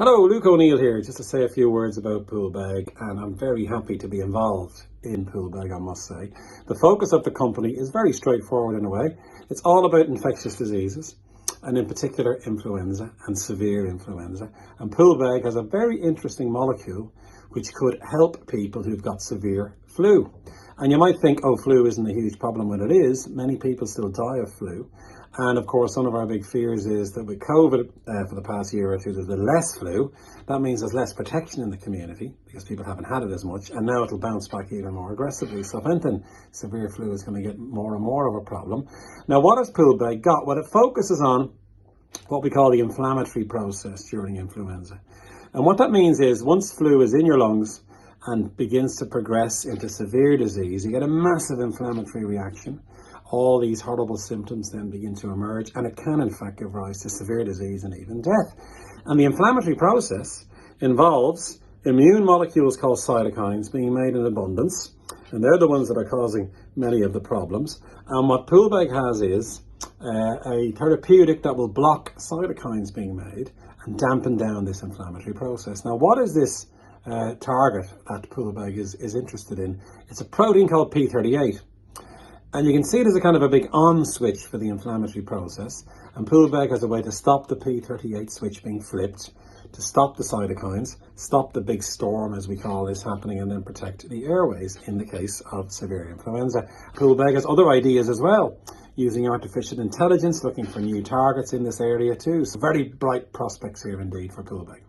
Hello, Luke O'Neill here, just to say a few words about Poolbeg, and I'm very happy to be involved in Poolbeg, I must say. The focus of the company is very straightforward in a way. It's all about infectious diseases, and in particular influenza and severe influenza. And Poolbeg has a very interesting molecule which could help people who've got severe flu. And you might think, oh, flu isn't a huge problem. When it is, many people still die of flu. And of course, one of our big fears is that with COVID for the past year or two, there's been less flu. That means there's less protection in the community because people haven't had it as much. And now it'll bounce back even more aggressively. So if anything, severe flu is going to get more and more of a problem. Now, what has Poolbeg got? Well, it focuses on what we call the inflammatory process during influenza. And what that means is once flu is in your lungs and begins to progress into severe disease, you get a massive inflammatory reaction. All these horrible symptoms then begin to emerge, and it can in fact give rise to severe disease and even death. And the inflammatory process involves immune molecules called cytokines being made in abundance, and they're the ones that are causing many of the problems. And what Poolbeg has is a therapeutic that will block cytokines being made and dampen down this inflammatory process. Now, what is this target that Poolbeg is interested in? It's a protein called P38. And you can see it as a kind of a big on switch for the inflammatory process. And Poolbeg has a way to stop the P38 switch being flipped, to stop the cytokines, stop the big storm, as we call this, happening, and then protect the airways in the case of severe influenza. Poolbeg has other ideas as well, using artificial intelligence, looking for new targets in this area too. So very bright prospects here indeed for Poolbeg.